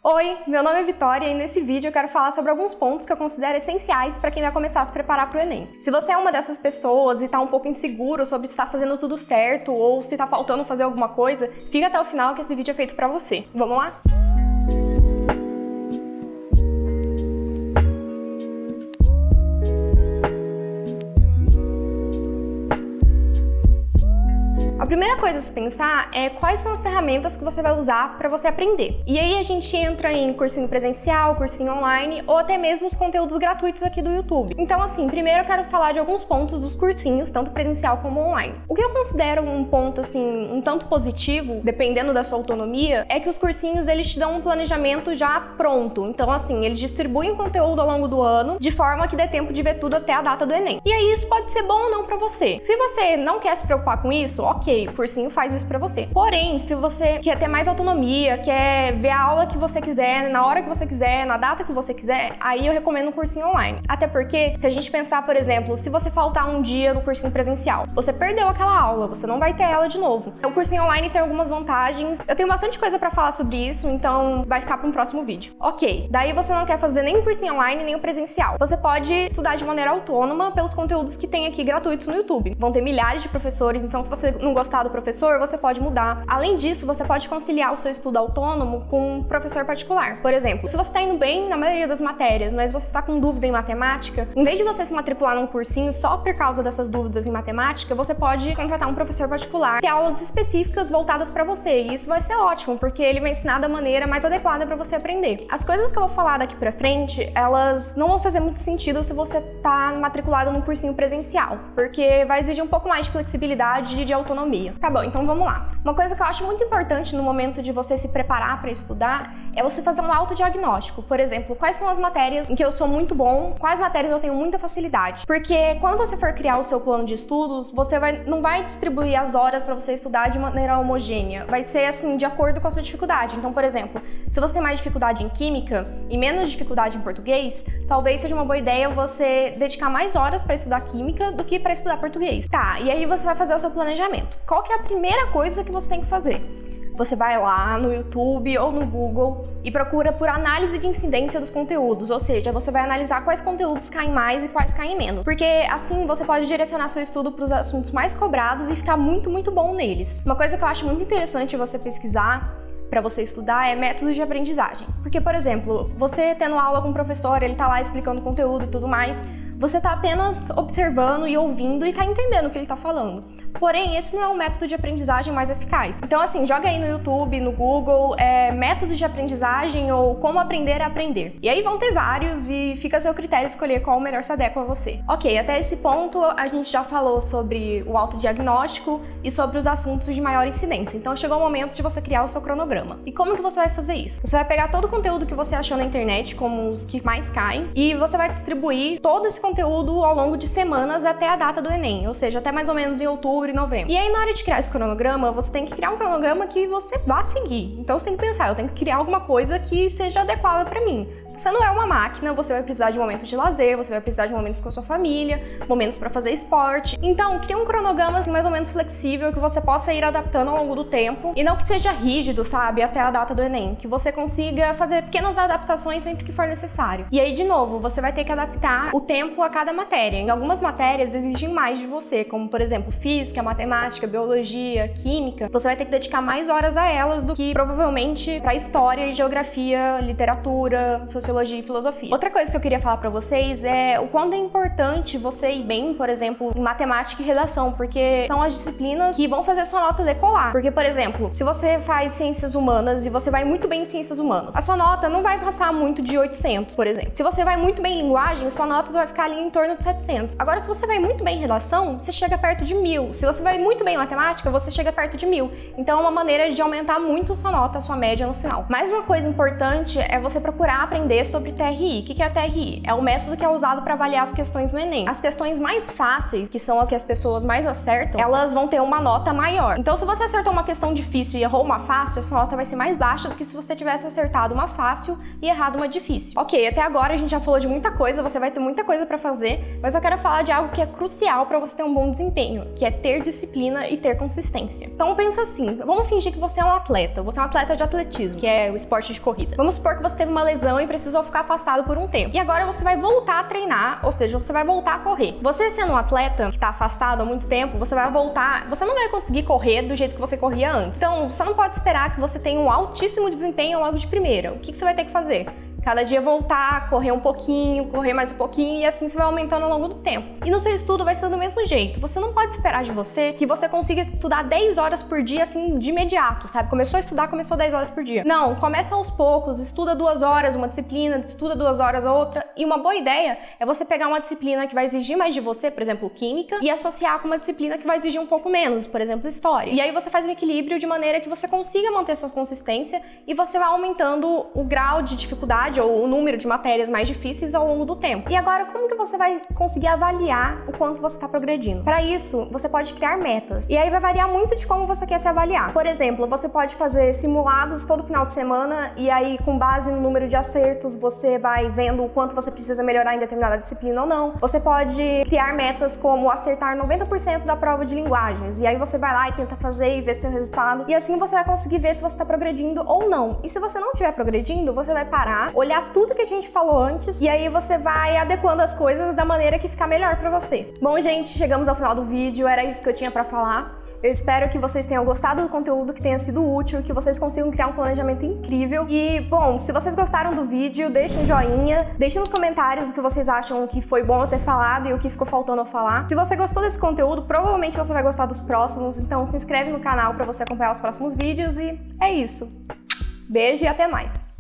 Oi, meu nome é Vitória e nesse vídeo eu quero falar sobre alguns pontos que eu considero essenciais para quem vai começar a se preparar para o Enem. Se você é uma dessas pessoas e está um pouco inseguro sobre se está fazendo tudo certo ou se está faltando fazer alguma coisa, fica até o final que esse vídeo é feito para você. Vamos lá? A primeira coisa a se pensar é quais são as ferramentas que você vai usar para você aprender. E aí a gente entra em cursinho presencial, cursinho online ou até mesmo os conteúdos gratuitos aqui do YouTube. Então assim, primeiro eu quero falar de alguns pontos dos cursinhos, tanto presencial como online. O que eu considero um ponto assim, um tanto positivo, dependendo da sua autonomia, é que os cursinhos eles te dão um planejamento já pronto. Então assim, eles distribuem conteúdo ao longo do ano de forma que dê tempo de ver tudo até a data do Enem. E aí isso pode ser bom ou não para você. Se você não quer se preocupar com isso, ok, o cursinho faz isso pra você. Porém, se você quer ter mais autonomia, quer ver a aula que você quiser, na hora que você quiser, na data que você quiser, aí eu recomendo um cursinho online. Até porque, se a gente pensar, por exemplo, se você faltar um dia no cursinho presencial, você perdeu aquela aula, você não vai ter ela de novo. O cursinho online tem algumas vantagens. Eu tenho bastante coisa pra falar sobre isso, então vai ficar para um próximo vídeo. Ok, daí você não quer fazer nem o cursinho online, nem o presencial. Você pode estudar de maneira autônoma pelos conteúdos que tem aqui gratuitos no YouTube. Vão ter milhares de professores, então se você não gostar do professor, você pode mudar. Além disso, você pode conciliar o seu estudo autônomo com um professor particular. Por exemplo, se você está indo bem na maioria das matérias, mas você está com dúvida em matemática, em vez de você se matricular num cursinho só por causa dessas dúvidas em matemática, você pode contratar um professor particular, ter aulas específicas voltadas para você. E isso vai ser ótimo, porque ele vai ensinar da maneira mais adequada para você aprender. As coisas que eu vou falar daqui pra frente, elas não vão fazer muito sentido se você tá matriculado num cursinho presencial, porque vai exigir um pouco mais de flexibilidade e de autonomia. Tá bom, então vamos lá. Uma coisa que eu acho muito importante no momento de você se preparar para estudar é você fazer um autodiagnóstico. Por exemplo, quais são as matérias em que eu sou muito bom, quais matérias eu tenho muita facilidade. Porque quando você for criar o seu plano de estudos, você não vai distribuir as horas para você estudar de maneira homogênea. Vai ser assim, de acordo com a sua dificuldade. Então, por exemplo, se você tem mais dificuldade em química e menos dificuldade em português, talvez seja uma boa ideia você dedicar mais horas para estudar química do que para estudar português. Tá, e aí você vai fazer o seu planejamento. Qual que é a primeira coisa que você tem que fazer? Você vai lá no YouTube ou no Google e procura por análise de incidência dos conteúdos, ou seja, você vai analisar quais conteúdos caem mais e quais caem menos, porque assim você pode direcionar seu estudo para os assuntos mais cobrados e ficar muito bom neles. Uma coisa que eu acho muito interessante você pesquisar para você estudar é métodos de aprendizagem, porque, por exemplo, você tendo aula com o professor, ele tá lá explicando o conteúdo e tudo mais, você tá apenas observando e ouvindo e tá entendendo o que ele tá falando. Porém, esse não é um método de aprendizagem mais eficaz. Então, assim, joga aí no YouTube, no Google, métodos de aprendizagem ou como aprender a aprender. E aí vão ter vários e fica a seu critério escolher qual melhor se adequa a você. Ok, até esse ponto a gente já falou sobre o autodiagnóstico e sobre os assuntos de maior incidência. Então, chegou o momento de você criar o seu cronograma. E como que você vai fazer isso? Você vai pegar todo o conteúdo que você achou na internet, como os que mais caem, e você vai distribuir todo esse conteúdo ao longo de semanas até a data do Enem, ou seja, até mais ou menos em outubro e novembro. E aí, na hora de criar esse cronograma, você tem que criar um cronograma que você vá seguir. Então, você tem que pensar, eu tenho que criar alguma coisa que seja adequada para mim. Você não é uma máquina, você vai precisar de momentos de lazer, você vai precisar de momentos com a sua família, momentos para fazer esporte. Então, cria um cronograma assim, mais ou menos flexível, que você possa ir adaptando ao longo do tempo e não que seja rígido, sabe, até a data do Enem. Que você consiga fazer pequenas adaptações sempre que for necessário. E aí, de novo, você vai ter que adaptar o tempo a cada matéria. Em algumas matérias exigem mais de você, como, por exemplo, física, matemática, biologia, química. Você vai ter que dedicar mais horas a elas do que, provavelmente, para história e geografia, literatura, sociologia e filosofia. Outra coisa que eu queria falar pra vocês é o quanto é importante você ir bem, por exemplo, em matemática e redação, porque são as disciplinas que vão fazer sua nota decolar. Porque, por exemplo, se você faz ciências humanas e você vai muito bem em ciências humanas, a sua nota não vai passar muito de 800, por exemplo. Se você vai muito bem em linguagem, sua nota vai ficar ali em torno de 700. Agora, se você vai muito bem em redação, você chega perto de 1000. Se você vai muito bem em matemática, você chega perto de 1000. Então, é uma maneira de aumentar muito sua nota, a sua média no final. Mais uma coisa importante é você procurar aprender aprender sobre TRI. O que é a TRI? É o método que é usado para avaliar as questões no Enem. As questões mais fáceis, que são as que as pessoas mais acertam, elas vão ter uma nota maior. Então, se você acertou uma questão difícil e errou uma fácil, a sua nota vai ser mais baixa do que se você tivesse acertado uma fácil e errado uma difícil. Ok, até agora a gente já falou de muita coisa, você vai ter muita coisa para fazer, mas eu quero falar de algo que é crucial para você ter um bom desempenho, que é ter disciplina e ter consistência. Então, pensa assim, vamos fingir que você é um atleta de atletismo, que é o esporte de corrida. Vamos supor que você teve uma lesão e precisou ficar afastado por um tempo. E agora você vai voltar a treinar, ou seja, você vai voltar a correr. Você sendo um atleta que está afastado há muito tempo, você vai voltar, você não vai conseguir correr do jeito que você corria antes. Então, você não pode esperar que você tenha um altíssimo desempenho logo de primeira. O que você vai ter que fazer? Cada dia voltar, correr um pouquinho, correr mais um pouquinho e assim você vai aumentando ao longo do tempo. E no seu estudo vai ser do mesmo jeito. Você não pode esperar de você que você consiga estudar 10 horas por dia assim de imediato, sabe? Começou a estudar, começou 10 horas por dia. Não, começa aos poucos, estuda 2 horas uma disciplina, estuda 2 horas outra. E uma boa ideia é você pegar uma disciplina que vai exigir mais de você, por exemplo, química, e associar com uma disciplina que vai exigir um pouco menos, por exemplo, história. E aí você faz um equilíbrio de maneira que você consiga manter sua consistência e você vai aumentando o grau de dificuldade ou o número de matérias mais difíceis ao longo do tempo. E agora, como que você vai conseguir avaliar o quanto você está progredindo? Para isso, você pode criar metas. E aí vai variar muito de como você quer se avaliar. Por exemplo, você pode fazer simulados todo final de semana e aí, com base no número de acertos, você vai vendo o quanto você precisa melhorar em determinada disciplina ou não. Você pode criar metas como acertar 90% da prova de linguagens. E aí você vai lá e tenta fazer e ver seu resultado. E assim você vai conseguir ver se você está progredindo ou não. E se você não estiver progredindo, você vai parar, olhar tudo que a gente falou antes e aí você vai adequando as coisas da maneira que ficar melhor pra você. Bom, gente, chegamos ao final do vídeo, era isso que eu tinha pra falar. Eu espero que vocês tenham gostado do conteúdo, que tenha sido útil, que vocês consigam criar um planejamento incrível. E, bom, se vocês gostaram do vídeo, deixem um joinha, deixem nos comentários o que vocês acham que foi bom eu ter falado e o que ficou faltando eu falar. Se você gostou desse conteúdo, provavelmente você vai gostar dos próximos, então se inscreve no canal pra você acompanhar os próximos vídeos e é isso. Beijo e até mais!